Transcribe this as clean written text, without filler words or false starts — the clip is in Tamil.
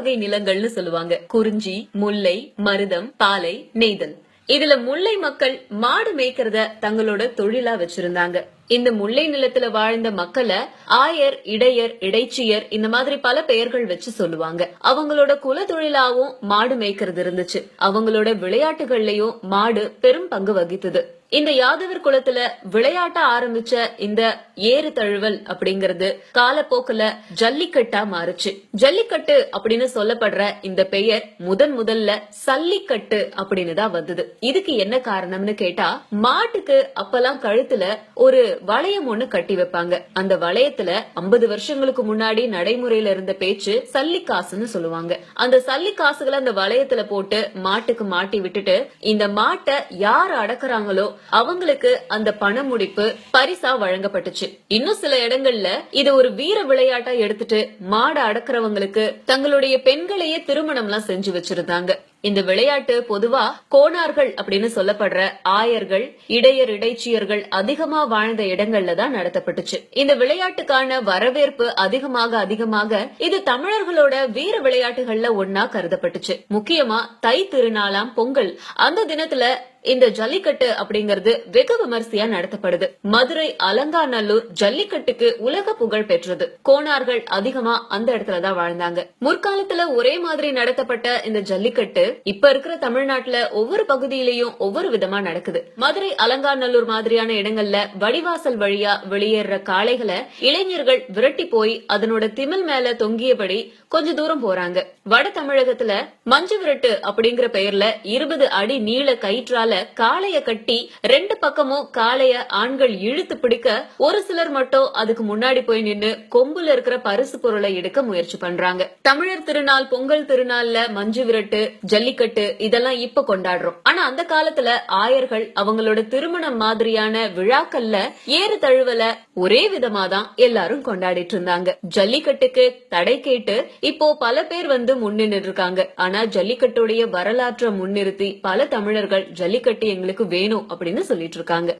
வகை நிலங்கள்னு சொல்லுவாங்க. குறிஞ்சி, முல்லை, மருதம், பாலை, நெய்தல். இதுல முல்லை மக்கள் மாடு மேய்க்கிறத தங்களோட தொழிலா வச்சிருந்தாங்க. இந்த முல்லை நிலத்துல வாழ்ந்த மக்களை ஆயர், இடையர், இடைச்சியர் இந்த மாதிரி பல பெயர்கள் வச்சு சொல்லுவாங்க. அவங்களோட குல தொழிலாவும் மாடு மேய்க்கிறது இருந்துச்சு. அவங்களோட விளையாட்டுகள்லயும் மாடு பெரும் பங்கு வகித்தது. இந்த யாதவர் குலத்துல விளையாட்ட ஆரம்பிச்ச இந்த ஏறு தழுவல் அப்படிங்கறது காலப்போக்குல ஜல்லிக்கட்டா மாறுச்சு. ஜல்லிக்கட்டு அப்படின்னு சொல்லப்படுற இந்த பெயர் முதல்ல சல்லிக்கட்டு அப்படின்னு தான் வந்தது. இதுக்கு என்ன காரணம்னு கேட்டா, மாட்டுக்கு அப்பெல்லாம் கழுத்துல ஒரு வளையம் ஒண்ணு கட்டி வைப்பாங்க. அந்த வளையத்துல 50 வருஷங்களுக்கு முன்னாடி நடைமுறையில இருந்த பேச்சு சல்லிக்காசுன்னு சொல்லுவாங்க. அந்த சல்லிக்காசுகளை அந்த வளையத்துல போட்டு மாட்டுக்கு மாட்டி விட்டுட்டு இந்த மாட்டை யார் அடக்குறாங்களோ அவங்களுக்கு அந்த பண முடிப்பு பரிசா வழங்கப்பட்டுச்சு. இன்னும் சில இடங்கள்ல இது ஒரு வீர விளையாட்டா எடுத்துட்டு மாடு அடக்குறவங்களுக்கு தங்களுடைய பெண்களையே திருமணம் எல்லாம் செஞ்சு வச்சிருந்தாங்க. இந்த விளையாட்டு பொதுவா கோணார்கள் அப்படின்னு சொல்லப்படுற ஆயர்கள், இடையர், இடைச்சியர்கள் அதிகமா வாழ்ந்த இடங்கள்ல தான் நடத்தப்பட்டுச்சு. இந்த விளையாட்டுக்கான வரவேற்பு அதிகமாக இது தமிழர்களோட வீர விளையாட்டுகள்ல ஒன்னா கருதப்பட்டுச்சு. முக்கியமா தை திருநாளாம் பொங்கல் அந்த தினத்துல இந்த ஜல்லிக்கட்டு அப்படிங்கறது வெகு விமர்சையா நடத்தப்படுது. மதுரை அலங்காநல்லூர் ஜல்லிக்கட்டுக்கு உலக புகழ் பெற்றது. கோணார்கள் அதிகமா அந்த இடத்துலதான் வாழ்ந்தாங்க. முற்காலத்துல ஒரே மாதிரி நடத்தப்பட்ட இந்த ஜல்லிக்கட்டு இப்ப இருக்கிற தமிழ்நாட்டுல ஒவ்வொரு பகுதியிலையும் ஒவ்வொரு விதமா நடக்குது. மதுரை அலங்காநல்லூர் மாதிரியான இடங்கள்ல வடிவாசல் வழியா வெளியேற காளைகளை இளைஞர்கள் விரட்டி போய் அதனோட திமில் மேல தொங்கியபடி கொஞ்ச தூரம் போறாங்க. வட தமிழகத்துல மஞ்சு விரட்டு அப்படிங்கிற பெயர்ல 20 அடி நீள கயிற்றால காளைய கட்டி 2 பக்கமும் காளைய ஆண்கள் இழுத்து பிடிக்க, ஒரு சிலர் மட்டும் அதுக்கு முன்னாடி போய் நின்னு கொம்புல இருக்கிற பரிசு பொருளை எடுக்க முயற்சி பண்றாங்க. தமிழர் திருநாள் பொங்கல் திருநாள்ல மஞ்சு விரட்டு, ஜல்லிக்கட்டு இதெல்லாம் இப்ப கொண்டாடுறோம். ஆனா அந்த காலத்துல ஆயர்கள் அவங்களோட திருமணம் மாதிரியான விழாக்கள்ல ஏறு தழுவல ஒரே விதமா தான் எல்லாரும் கொண்டாடிட்டு இருந்தாங்க. ஜல்லிக்கட்டுக்கு தடை கேட்டு இப்போ பல பேர் வந்து முன்னின்று இருக்காங்க. ஆனா ஜல்லிக்கட்டுடைய வரலாற்றை முன்னிறுத்தி பல தமிழர்கள் ஜல்லிக்கட்டு எங்களுக்கு வேணும் அப்படின்னு சொல்லிட்டு இருக்காங்க.